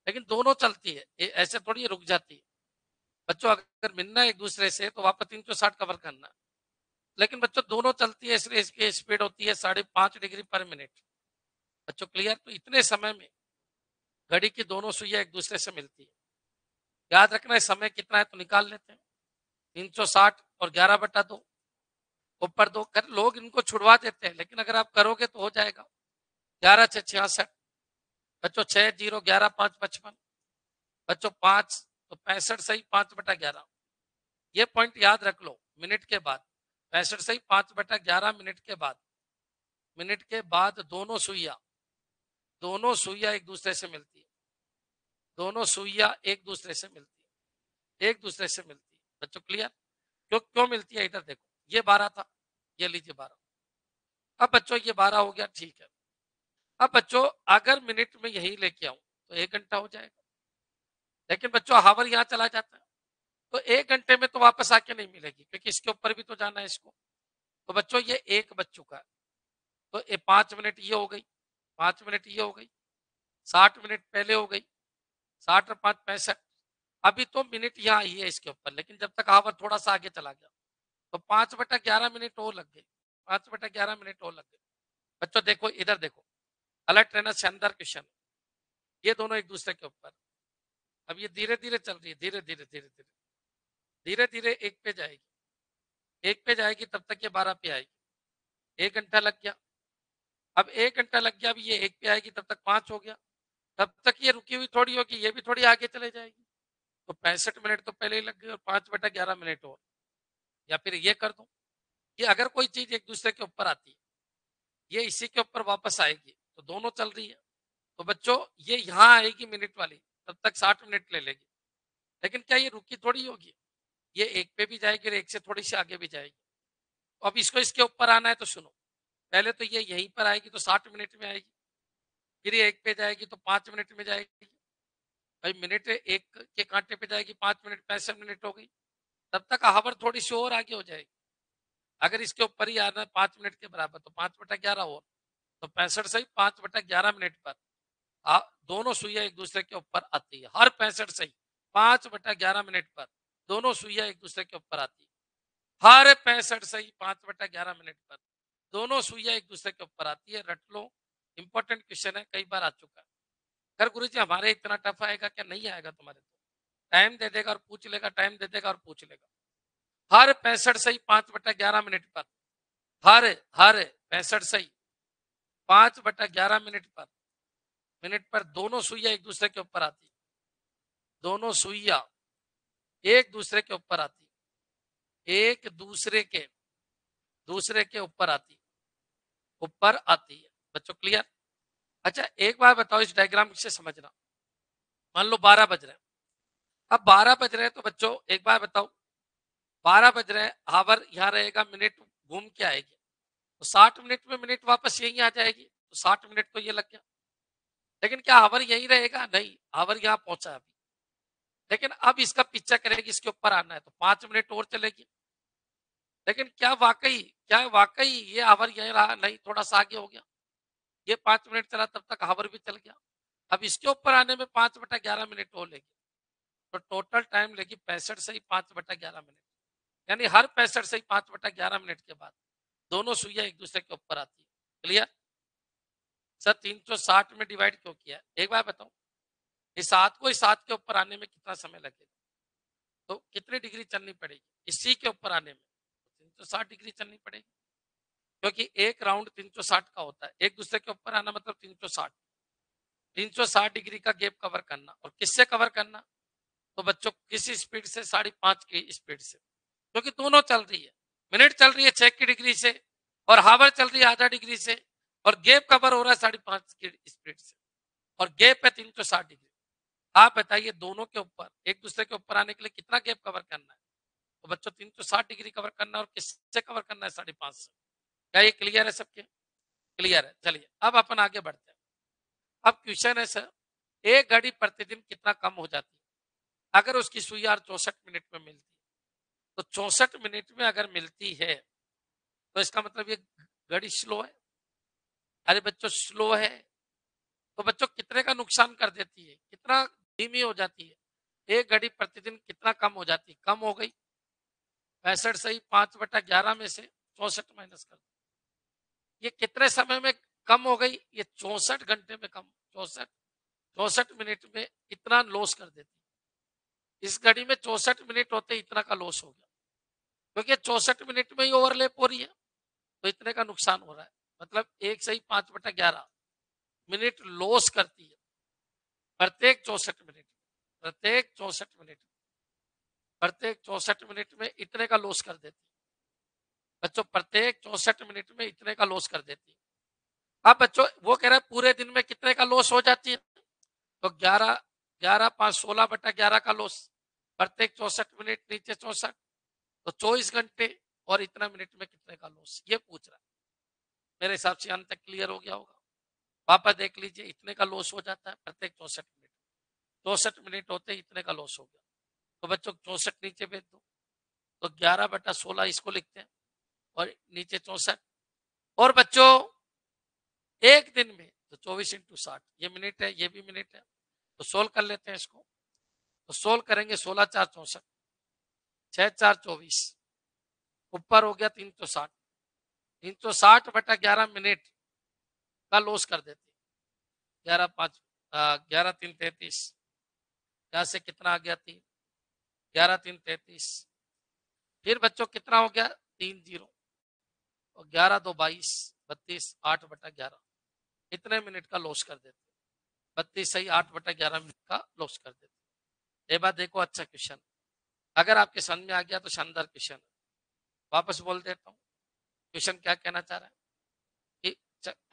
लेकिन दोनों चलती है, ऐसे थोड़ी रुक जाती है बच्चों। अगर मिलना है एक दूसरे से तो वापस 360 कवर करना है, लेकिन बच्चों दोनों चलती है इसलिए इसकी स्पीड होती है 5.5 डिग्री पर मिनट। बच्चों क्लियर? तो इतने समय में घड़ी की दोनों सुइयां एक दूसरे से मिलती है। याद रखना है समय कितना है तो निकाल लेते हैं। 360 और 11/2 ऊपर 2 कर, लोग इनको छुड़वा देते हैं लेकिन अगर आप करोगे तो हो जाएगा। 11 6 66 बच्चों, 6 0 11 5 55 बच्चों, 5 तो 65 सही 5/11। ये पॉइंट याद रख लो। मिनट के बाद 65 सही 5/11 मिनट के बाद दोनों सुइया एक दूसरे से मिलती है। दोनों सुइया एक दूसरे से मिलती है, एक दूसरे से मिलती है। बच्चों क्लियर? क्यों क्यों मिलती है? इधर देखो, ये 12 था, ये लीजिए 12। अब बच्चों ये 12 हो गया, ठीक है। अब बच्चों अगर मिनट में यही लेके आऊं तो 1 घंटा हो जाएगा। लेकिन बच्चों हावर यहां चला जाता है तो 1 घंटे में तो वापस आके नहीं मिलेगी क्योंकि इसके ऊपर भी तो जाना है इसको। तो बच्चों ये 1 बज चुका है तो ये 5 मिनट ये हो गई, 5 मिनट ये हो गई, 60 मिनट पहले हो गई, 60 और 5 65। अभी तो मिनट यहाँ आई है इसके ऊपर, लेकिन जब तक हावर थोड़ा सा आगे चला गया तो 5/11 मिनट और लग गए, 5/11 मिनट और लग गए। बच्चों देखो इधर देखो, अलर्ट रहना, शानदार क्वेश्चन। ये दोनों एक दूसरे के ऊपर। अब ये धीरे धीरे चल रही है, धीरे धीरे धीरे धीरे धीरे धीरे 1 पे जाएगी, 1 पे जाएगी तब तक ये 12 पे आएगी। 1 घंटा लग गया। अब 1 घंटा लग गया, अब ये 1 पे आएगी तब तक 5 हो गया। तब तक ये रुकी हुई थोड़ी होगी, ये भी थोड़ी आगे चले जाएगी। तो 65 मिनट तो पहले ही लग गए और 5/11 मिनट और। या फिर ये कर दो कि अगर कोई चीज एक दूसरे के ऊपर आती है, ये इसी के ऊपर वापस आएगी तो दोनों चल रही है। तो बच्चों ये यहाँ आएगी मिनट वाली, तब तक 60 मिनट ले लेगी। लेकिन क्या ये रुकी थोड़ी होगी, ये 1 पे भी जाएगी और 1 से थोड़ी सी आगे भी जाएगी। तो अब इसको इसके ऊपर आना है तो सुनो, पहले तो ये यहीं पर आएगी तो 60 मिनट में आएगी, फिर ये 1 पे जाएगी तो 5 मिनट में जाएगी। भाई मिनट 1 के कांटे पे जाएगी, 5 मिनट 65 मिनट हो गई। तब तक हावर थोड़ी सी और आगे हो जाएगी। अगर इसके ऊपर ही आना है 5 मिनट के बराबर तो 5/11 और, तो 65 सही 5/11 मिनट पर दोनों सुइया एक दूसरे के ऊपर आती है। हर 65 सही 5/11 मिनट पर दोनों सुइया एक दूसरे के ऊपर आती है। हर 65 सही 5/11 मिनट पर दोनों सुइया एक दूसरे के ऊपर आती है। रट लो, इंपॉर्टेंट क्वेश्चन है, कई बार आ चुका है। कर गुरुजी हमारे इतना टफ आएगा क्या? नहीं आएगा तुम्हारे तो। टाइम दे देगा और पूछ लेगा, टाइम दे देगा और पूछ लेगा। हर 65 सही 5/11 मिनट पर, हर हर 65 सही 5/11 मिनट पर दोनों सुइया एक दूसरे के ऊपर आती है। दोनों सुइया एक दूसरे के ऊपर आती है, एक दूसरे के ऊपर आती है। बच्चों क्लियर? अच्छा एक बार बताओ, इस डायग्राम से समझना। मान लो 12 बज रहे हैं। अब 12 बज रहे हैं तो बच्चों एक बार बताओ, 12 बज रहे हैं, हावर यहाँ रहेगा, मिनट घूम के आएगी तो 60 मिनट में मिनट वापस यहीं आ जाएगी, तो 60 मिनट तो ये लग गया। लेकिन क्या हावर यहीं रहेगा? नहीं, हावर यहाँ पहुंचा अभी। लेकिन अब इसका पीछा करेगी, इसके ऊपर आना है तो 5 मिनट और चलेगी। लेकिन क्या वाकई ये हावर यहीं रहा? नहीं, थोड़ा सा आगे हो गया। ये 5 मिनट चला, तब तक हावर भी चल गया। अब इसके ऊपर आने में 5/11 मिनट और लेगी, तो टोटल टाइम लेगी 65 से ही 5/11 मिनट। यानी हर 65 से ही 5/11 मिनट के बाद दोनों सुइया एक दूसरे के ऊपर आती है। क्लियर? सर 360 में डिवाइड क्यों किया? एक बार बताओ, इस 7 को इस 7 के ऊपर आने में कितना समय लगेगा? तो कितनी डिग्री चलनी पड़ेगी इसी के ऊपर आने में? 360 डिग्री चलनी पड़ेगी, क्योंकि एक राउंड 360 का होता है। एक दूसरे के ऊपर आना मतलब 360 डिग्री का गैप कवर करना। और किससे कवर करना? तो बच्चों किसी स्पीड से, 5.5 की स्पीड से, क्योंकि दोनों चल रही है। मिनट चल रही है 6 की डिग्री से और हावर चल रही है आधा डिग्री से, और गैप कवर हो रहा है 5.5 की स्पीड से, और गैप है 360 डिग्री। आप बताइए दोनों के ऊपर, एक दूसरे के ऊपर आने के लिए कितना गैप कवर करना है? तो बच्चों 360 डिग्री कवर करना, और किससे कवर करना है? 5.5 से। क्या ये क्लियर है सबके? क्लियर है। चलिए अब अपन आगे बढ़ते हैं। अब क्वेश्चन है सर, एक घड़ी प्रतिदिन कितना कम हो जाती है अगर उसकी सुई 64 मिनट में मिलती है? तो 64 मिनट में अगर मिलती है तो इसका मतलब ये घड़ी स्लो है। अरे बच्चों स्लो है तो बच्चों कितने का नुकसान कर देती है, कितना धीमी हो जाती है? एक घड़ी प्रतिदिन कितना कम हो जाती है? कम हो गई 65 सही 5/11 में से 64 माइनस कर दो। ये कितने समय में कम हो गई? ये 64 घंटे में कम, 64 मिनट में इतना लॉस कर देती। इस घड़ी में 64 मिनट होते इतना का लॉस हो गया, क्योंकि 64 मिनट में ही ओवरलैप हो रही है, तो इतने का नुकसान हो रहा है। मतलब 1/5/11 मिनट लॉस करती है प्रत्येक 64 मिनट, प्रत्येक 64 मिनट, प्रत्येक 64 मिनट में इतने का लॉस कर देती बच्चों, प्रत्येक 64 मिनट में इतने का लॉस कर देती। अब बच्चों वो कह रहा है पूरे दिन में कितने का लॉस हो जाती है, तो 11 5 16/11 का लॉस, प्रत्येक 64 मिनट नीचे 64, तो 24 घंटे और इतना मिनट में कितने का लॉस, ये पूछ रहा है। मेरे हिसाब से अंत तक क्लियर हो गया होगा। वापस देख लीजिए, इतने का लॉस हो जाता है प्रत्येक 64 मिनट, 64 मिनट होते इतने का लॉस हो गया, तो बच्चों 64 नीचे भेज दो, तो 11/16 इसको लिखते हैं और नीचे 64। और बच्चों एक दिन में तो 24/60, ये मिनट है, ये भी मिनट है, तो सोल्व कर लेते हैं इसको। तो सोल्व करेंगे, 16×4 = 64, 6×4 = 24, ऊपर हो गया 360, 360/11 मिनट का लॉस कर देते। 11 3 33, यहां से कितना आ गया 3, 11 3 33, फिर बच्चों कितना हो गया 3 0, और 11 2 22, 32, 8/11, इतने मिनट का लॉस कर देते। 32 सही 8/11 मिनट का लॉस कर देते। ये बात देखो, अच्छा क्वेश्चन, अगर आपके समझ में आ गया तो शानदार क्वेश्चन। वापस बोल देता हूँ, क्वेश्चन क्या कहना चाह रहा है कि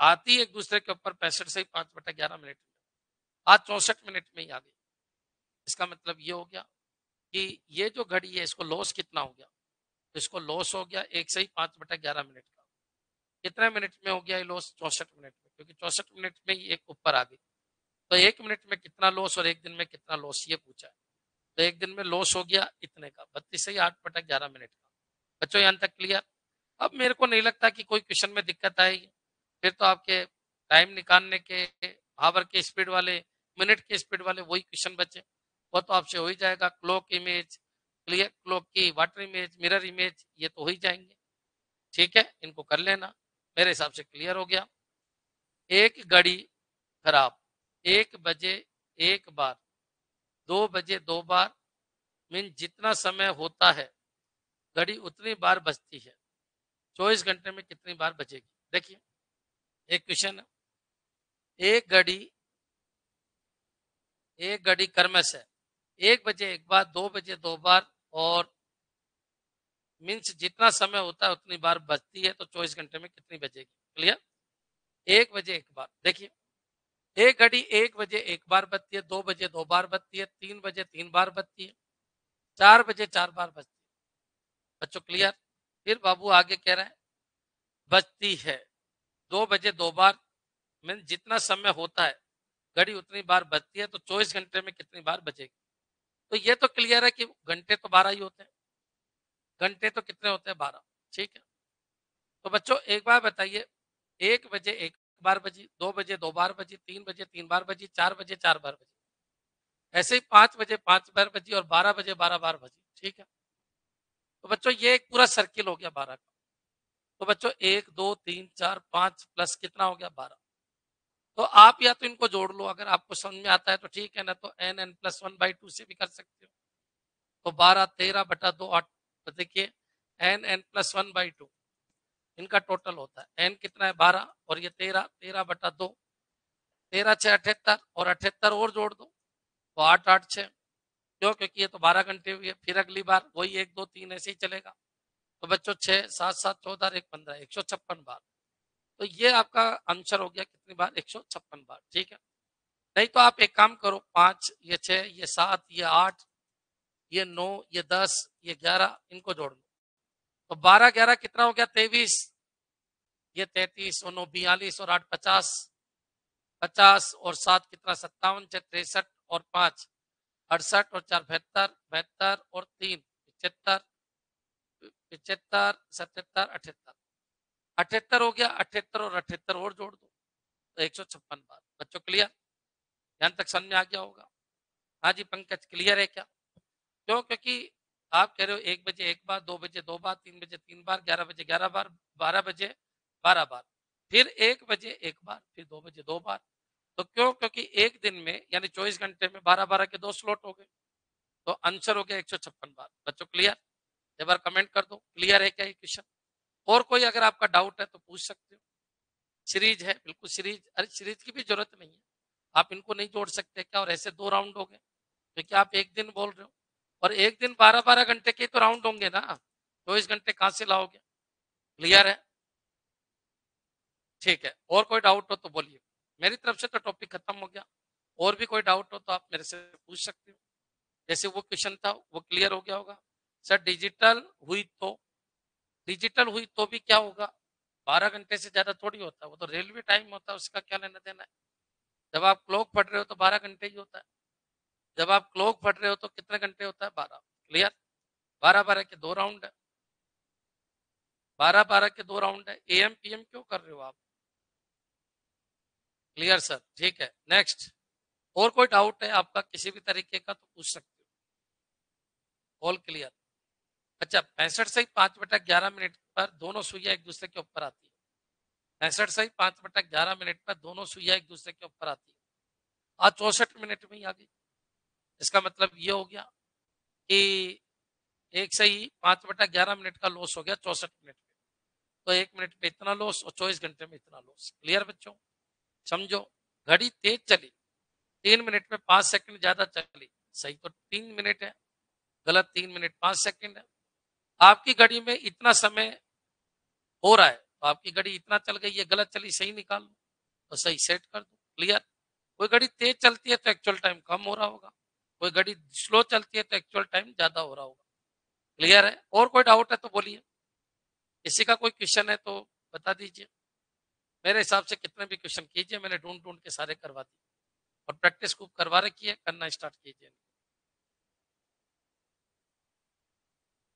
आती एक दूसरे के ऊपर 65 से 5/11 मिनट में, आज 64 मिनट में ही आ गई। इसका मतलब ये हो गया कि ये जो घड़ी है इसको लॉस कितना हो गया, तो इसको लॉस हो गया 1/5/11 मिनट का। कितने मिनट में हो गया ये लॉस? 64 मिनट में, क्योंकि 64 मिनट में ही एक ऊपर आ गई। तो एक मिनट में कितना लॉस और एक दिन में कितना लॉस, ये पूछा है। तो एक दिन में लॉस हो गया इतने का, 32 से 8/11 मिनट का। बच्चों यहाँ तक क्लियर? अब मेरे को नहीं लगता कि कोई क्वेश्चन में दिक्कत आएगी। फिर तो आपके टाइम निकालने के, आवर के स्पीड वाले, मिनट के स्पीड वाले वही क्वेश्चन बचे, वो तो आपसे हो ही जाएगा। क्लॉक इमेज, क्लियर क्लॉक की वाटर इमेज, मिरर इमेज, ये तो हो ही जाएंगे। ठीक है, इनको कर लेना, मेरे हिसाब से क्लियर हो गया। एक घड़ी खराब, 1 बजे एक बार, 2 बजे 2 बार, मीन जितना समय होता है घड़ी उतनी बार बजती है, 24 घंटे में कितनी बार बजेगी? देखिए एक क्वेश्चन है, एक घड़ी क्रमश है, 1 बजे एक बार, 2 बजे 2 बार, और मीन्स जितना समय होता है उतनी बार बजती है, तो 24 घंटे में कितनी बजेगी? क्लियर? 1 बजे एक बार, देखिए एक घड़ी 1 बजे एक बार बजती है, 2 बजे 2 बार बजती है, 3 बजे 3 बार बजती है, 4 बजे 4 बार बजती है। बच्चों क्लियर? फिर बाबू आगे कह रहे हैं बजती है 2 बजे 2 बार, मीन जितना समय होता है घड़ी उतनी बार बजती है, तो 24 घंटे में कितनी बार बजेगी? तो ये तो क्लियर है कि घंटे तो 12 ही होते हैं, घंटे तो कितने होते हैं? 12। ठीक है, तो बच्चों एक बार बताइए, 1 बजे एक बार बजी, 2 बजे 2 बार बजी, 3 बजे 3 बार बजी, 4 बजे 4 बार बजी, ऐसे ही 5 बजे 5 बार बजी, और 12 बजे 12 बार बजी। ठीक है, तो बच्चों ये एक पूरा सर्किल हो गया 12 का। तो बच्चों 1 2 3 4 5 प्लस कितना हो गया? 12। तो आप या तो इनको जोड़ लो, अगर आपको समझ में आता है तो ठीक है, ना तो n+1/2 से भी कर सकते हो। तो 12 13/2 8, तो देखिए n+1/2 इनका टोटल होता है। n कितना है? 12, और ये 13, 13/2, 13 6 78, और 78 और जोड़ दो तो 8 8 6। क्यों? क्योंकि ये तो 12 घंटे हुई है। फिर अगली बार वही 1 2 3 ऐसे ही चलेगा। तो बच्चों 6 7 7 14 1 15, 156 बार। तो ये आपका आंसर हो गया कितनी बार? 156 बार। ठीक है, नहीं तो आप एक काम करो, 5 ये 6 ये 7 ये 8 ये 9 ये 10 ये 11, इनको जोड़ लो, तो 12 11 कितना हो गया? 23, ये 33, और 9 42, और 8 50, 50 और 7 कितना? 57, 6 63, और 5 68, और 4 72, 72 और 3 75, 75 77 78, 78 हो गया। 78 और 78 और जोड़ दो तो 156 बार। बच्चों क्लियर? यहां तक समझ में आ गया होगा? हाँ जी पंकज, क्लियर है क्या? क्यों? क्योंकि आप कह रहे हो 1 बजे 1 बार, 2 बजे 2 बार, 3 बजे 3 बार, 11 बजे 11 बार, 12 बजे 12 बार, फिर 1 बजे 1 बार, फिर 2 बजे 2 बार। तो क्यों? क्योंकि एक दिन में यानी 24 घंटे में 12-12 के 2 स्लॉट हो गए, तो आंसर हो गया 156 बार। बच्चों क्लियर? एक बार कमेंट कर दो क्लियर है क्या ये क्वेश्चन। और कोई अगर आपका डाउट है तो पूछ सकते हो। सीरीज है, बिल्कुल सीरीज। अरे सीरीज की भी जरूरत नहीं है, आप इनको नहीं जोड़ सकते क्या? और ऐसे 2 राउंड हो गए, क्योंकि आप एक दिन बोल रहे हो, और एक दिन 12-12 घंटे के तो राउंड होंगे ना, 24 घंटे कहां से लाओगे? क्लियर है? ठीक है, और कोई डाउट हो तो बोलिए। मेरी तरफ से तो टॉपिक खत्म हो गया। और भी कोई डाउट हो तो आप मेरे से पूछ सकते हो। जैसे वो क्वेश्चन था वो क्लियर हो गया होगा। सर डिजिटल हुई तो भी क्या होगा? 12 घंटे से ज्यादा थोड़ी होता है, वो तो रेलवे टाइम होता है, उसका क्या लेना देना है। जब आप क्लॉक पढ़ रहे हो तो 12 घंटे ही होता है। जब आप क्लॉक पढ़ रहे हो तो कितने घंटे होता है? 12। क्लियर? 12-12 के 2 राउंड है। 12-12 के 2 राउंड है। एएम पीएम क्यों कर रहे हो आप? Clear sir? ठीक है, नेक्स्ट। और कोई डाउट है आपका किसी भी तरीके का तो पूछ सकते हो। All clear? अच्छा, 65 सही 5/11 मिनट पर दोनों सुइयां एक दूसरे के ऊपर आती है। 65 सही 5/11 मिनट पर दोनों सुइयां एक दूसरे के ऊपर आती है। आज 64 मिनट में ही आ गई। इसका मतलब ये हो गया कि एक सही 5/11 मिनट का लॉस हो गया 64 मिनट में। तो 1 मिनट में इतना लॉस और 24 घंटे में इतना लॉस। क्लियर बच्चों? समझो, घड़ी तेज चली, 3 मिनट में 5 सेकंड ज्यादा चली। सही तो 3 मिनट है, गलत 3 मिनट 5 सेकंड है। आपकी घड़ी में इतना समय हो रहा है, तो आपकी घड़ी इतना चल गई है, गलत चली, सही निकाल लो, तो सही सेट कर दो। क्लियर? कोई घड़ी तेज चलती है तो एक्चुअल टाइम कम हो रहा होगा, कोई घड़ी स्लो चलती है तो एक्चुअल टाइम ज्यादा हो रहा होगा। क्लियर है? और कोई डाउट है तो बोलिए। किसी का कोई क्वेश्चन है तो बता दीजिए। मेरे हिसाब से कितने भी क्वेश्चन कीजिए, मैंने ढूंढ ढूंढ के सारे करवा दिए, और प्रैक्टिस खूब करवा रखी है, करना स्टार्ट कीजिए।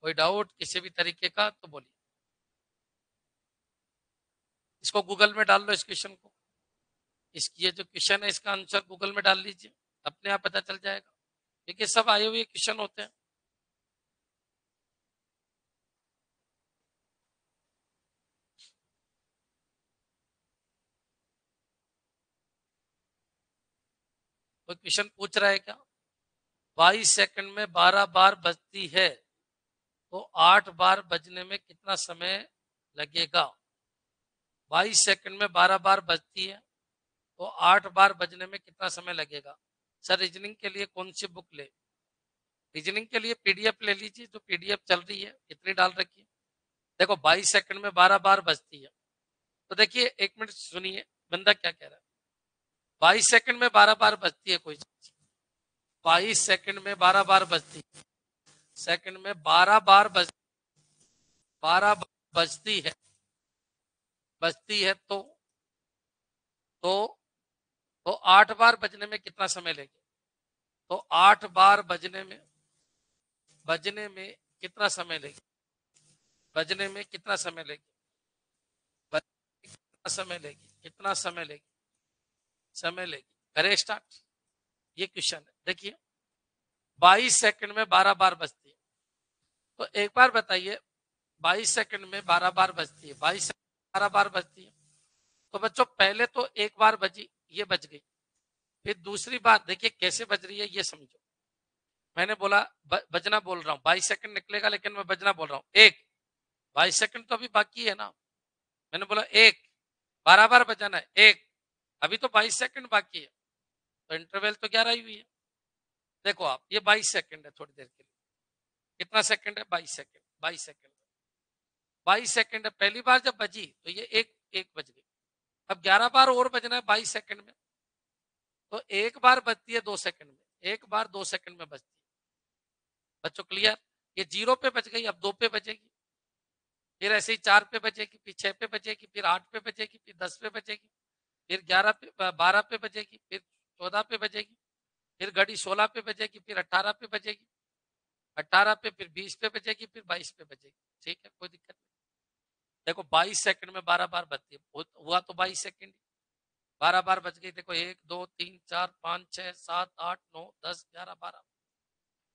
कोई डाउट किसी भी तरीके का तो बोलिए। इसको गूगल में डाल लो, इस क्वेश्चन को। ये जो क्वेश्चन है इसका आंसर गूगल में डाल लीजिए, अपने आप पता चल जाएगा, क्योंकि सब आए हुए क्वेश्चन होते हैं। कोई क्वेश्चन पूछ रहा है क्या? 22 सेकंड में 12 बार बजती है तो 8 बार बजने में कितना समय लगेगा? 22 सेकंड में 12 बार बजती है तो 8 बार बजने में कितना समय लगेगा? सर रीजनिंग के लिए कौन सी बुक ले? रीजनिंग के लिए पीडीएफ ले लीजिए, जो पीडीएफ चल रही है इतनी डाल रखी है। देखो 22 सेकंड में 12 बार बजती है, तो देखिए 1 मिनट सुनिए बंदा क्या कह रहा है। 22 सेकंड में 12 बार बजती है कोई चीज, 22 सेकंड में 12 बार बजती है, सेकंड में 12 बजती है, तो तो 8 बार बजने में कितना समय लेगी? तो 8 बार बजने में कितना समय लेगी? बजने में कितना समय लेगी? कितना समय लेगी? कितना समय लेगी? समय लेगी। करे स्टार्ट। ये क्वेश्चन है, देखिए 22 सेकंड में 12 बार बजती है, तो एक बार बताइए 22 सेकंड में 12 बार बजती है, 22 सेकंड में 12 बार बजती है, तो बच्चों पहले तो एक बार बजी, ये बज गई। फिर दूसरी बार देखिए कैसे बज रही है, ये समझो। मैंने बोला बजना बोल रहा हूँ, 22 सेकंड निकलेगा लेकिन मैं बजना बोल रहा हूँ। एक 22 सेकंड तो अभी बाकी है ना, मैंने बोला एक 12 बार बजाना है, एक अभी तो 22 सेकंड बाकी है, तो इंटरवल तो 11 ही हुई है। देखो आप, ये 22 सेकंड है, थोड़ी देर के लिए कितना सेकंड है? 22 सेकंड। 22 सेकंड है, पहली बार जब बजी तो ये एक एक बज गई। अब 11 बार और बजना है 22 सेकंड में, तो एक बार बजती है 2 सेकंड में, एक बार 2 सेकंड में बजती है। बच्चों क्लियर? ये 0 पे बज गई, अब 2 पे बजेगी, फिर ऐसे ही 4 पे बजेगी, फिर 6 पे बजेगी, फिर 8 पे बजेगी, फिर 10 पे बजेगी, फिर 11 पे 12 पे बजेगी, फिर 14 पे बजेगी, फिर घड़ी 16 पे बजेगी, फिर 18 पे बजेगी, 18 पे फिर 20 पे बजेगी, फिर 22 पे बजेगी। ठीक है, कोई दिक्कत नहीं। देखो 22 सेकंड में 12 बार बजती है, हुआ तो 22 सेकंड, 12 बार बज गई। देखो 1 2 3 4 5 6 7 8 9 10 11 12,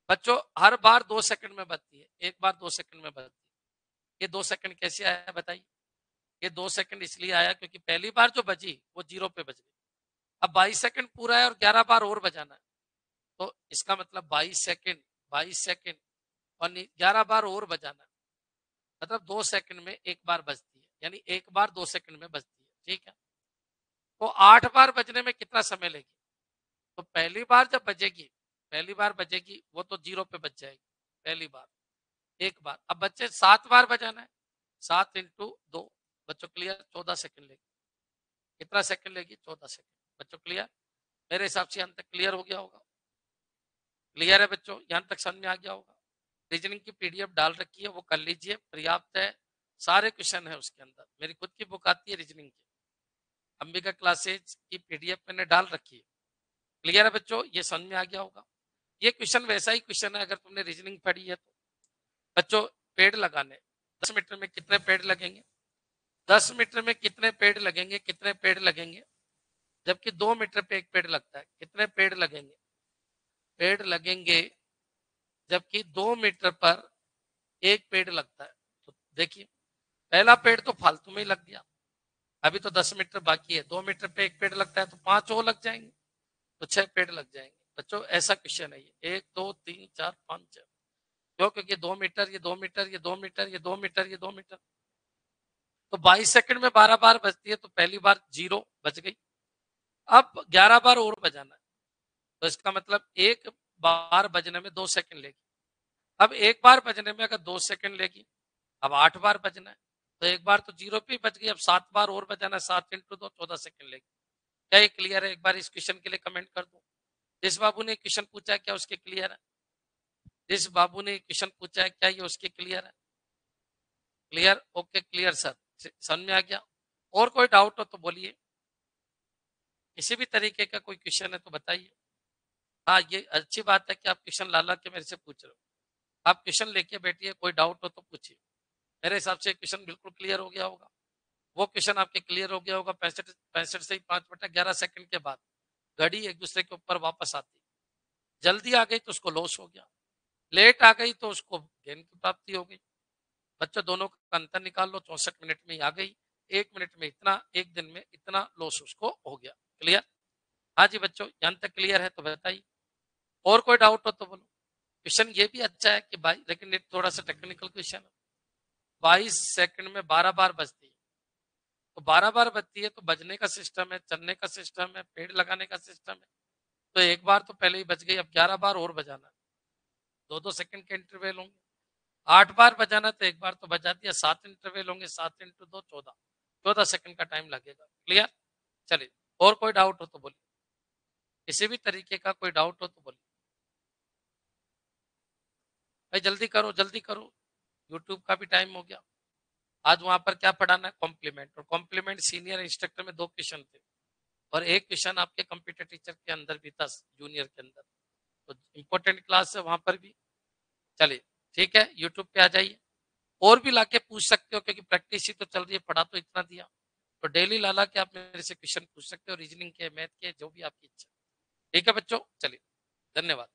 बच्चों हर बार 2 सेकंड में बजती है, एक बार 2 सेकंड में बजती है। ये 2 सेकंड कैसे आया बताइए? ये 2 सेकंड इसलिए आया क्योंकि पहली बार जो बजी वो 0 पे बज गई। अब 22 सेकंड पूरा है और 11 बार और बजाना है, तो इसका मतलब 22 सेकंड और 11 बार और बजाना है, मतलब 2 सेकंड में एक बार बजती है, यानी एक बार 2 सेकंड में बजती है। ठीक है, तो 8 बार बजने में कितना समय लेगी? तो पहली बार जब बजेगी, पहली बार बजेगी वो तो 0 पे बज जाएगी पहली बार, एक बार। अब बच्चे 7 बार बजाना है, 7 इंटू 2, बच्चों क्लियर? 14 सेकंड लेगी। कितना सेकंड लेगी? 14 सेकंड। बच्चों क्लियर? मेरे हिसाब से यहाँ तक क्लियर हो गया होगा। क्लियर है बच्चों? यहाँ तक समझ में आ गया होगा। रीजनिंग की पीडीएफ डाल रखी है, वो कर लीजिए, पर्याप्त है। सारे क्वेश्चन है उसके अंदर, मेरी खुद की बुक आती है रीजनिंग की, अंबिका क्लासेज की पीडीएफ मैंने डाल रखी है। क्लियर है बच्चों? ये समझ में आ गया होगा। ये क्वेश्चन वैसा ही क्वेश्चन है अगर तुमने रीजनिंग पढ़ी है तो। बच्चों पेड़ लगाने 10 मीटर में कितने पेड़ लगेंगे? 10 मीटर में कितने पेड़ लगेंगे? कितने पेड़ लगेंगे? जबकि 2 मीटर पे एक पेड़ लगता है, कितने पेड़ लगेंगे? पेड़ लगेंगे जबकि 2 मीटर पर एक पेड़ लगता है। तो देखिए पहला पेड़ तो फालतू में ही लग गया, अभी तो 10 मीटर बाकी है, 2 मीटर पे एक पेड़ लगता है तो 5 और लग जाएंगे, तो 6 पेड़ लग जाएंगे। बच्चों ऐसा क्वेश्चन है ये, 1 2 3 4 5 6। क्यों? क्योंकि 2 मीटर, ये 2 मीटर, ये 2 मीटर, ये 2 मीटर, ये 2 मीटर, तो 22 सेकंड में 12 बार बजती है, तो पहली बार 0 बज गई। अब 11 बार और बजाना है, तो इसका मतलब एक बार बजने में 2 सेकंड लेगी। अब एक बार बजने में अगर 2 सेकंड लेगी, अब 8 बार बजना है, तो एक बार तो 0 पे बज गई, अब 7 बार और बजाना है, 7 इंटू 2 14 सेकंड लेगी। क्या ये क्लियर है? एक बार इस क्वेश्चन के लिए कमेंट कर दो। जिस बाबू ने क्वेश्चन पूछा है क्या उसके क्लियर है? जिस बाबू ने क्वेश्चन पूछा है क्या ये उसके क्लियर है? क्लियर? ओके क्लियर सर, समझ में आ गया। और कोई डाउट हो तो बोलिए, किसी भी तरीके का कोई क्वेश्चन है तो बताइए। हाँ ये अच्छी बात है कि आप क्वेश्चन ला ला के मेरे से पूछ रहे हो, आप क्वेश्चन लेके बैठिए, कोई डाउट हो तो पूछिए। मेरे हिसाब से क्वेश्चन बिल्कुल क्लियर हो गया होगा। वो क्वेश्चन आपके क्लियर हो गया होगा। 65 से ही 5/11 सेकंड के बाद घड़ी एक दूसरे के ऊपर वापस आती, जल्दी आ गई तो उसको लॉस हो गया, लेट आ गई तो उसको गेन की प्राप्ति हो गई। बच्चों दोनों का अंतर निकाल लो, 64 मिनट में ही आ गई, 1 मिनट में इतना, एक दिन में इतना लॉस उसको हो गया। क्लियर? हाँ जी बच्चों, यहाँ तक क्लियर है तो बताइए, और कोई डाउट हो तो बोलो। क्वेश्चन ये भी अच्छा है कि भाई, लेकिन ये थोड़ा सा टेक्निकल क्वेश्चन है। 22 सेकंड में 12 बार बजती है, तो 12 बार बजती है तो बजने का सिस्टम है, चलने का सिस्टम है, पेड़ लगाने का सिस्टम है, तो एक बार तो पहले ही बज गई, अब 11 बार और बजाना है, 2-2 सेकंड के इंटरवल होंगे। 8 बार बजाना तो एक बार तो बजा दिया, 7 इंटरवल होंगे, 7 इंटू 2 14, 14 सेकंड का टाइम लगेगा। क्लियर? चलिए, और कोई डाउट हो तो बोलिए, किसी भी तरीके का कोई डाउट हो तो बोलिए। भाई जल्दी करो जल्दी करो, यूट्यूब का भी टाइम हो गया। आज वहां पर क्या पढ़ाना है? कॉम्प्लीमेंट, और कॉम्प्लीमेंट सीनियर इंस्ट्रक्टर में 2 क्वेश्चन थे, और एक क्वेश्चन आपके कंप्यूटर टीचर के अंदर भी था, जूनियर के अंदर, तो इंपॉर्टेंट क्लास है वहां पर भी। चलिए ठीक है, यूट्यूब पे आ जाइए, और भी लाके पूछ सकते हो, क्योंकि प्रैक्टिस ही तो चल रही है, पढ़ा तो इतना दिया, तो डेली ला ला के आप मेरे से क्वेश्चन पूछ सकते हो, रीजनिंग के, मैथ के, जो भी आपकी इच्छा। ठीक है बच्चों, चलिए धन्यवाद।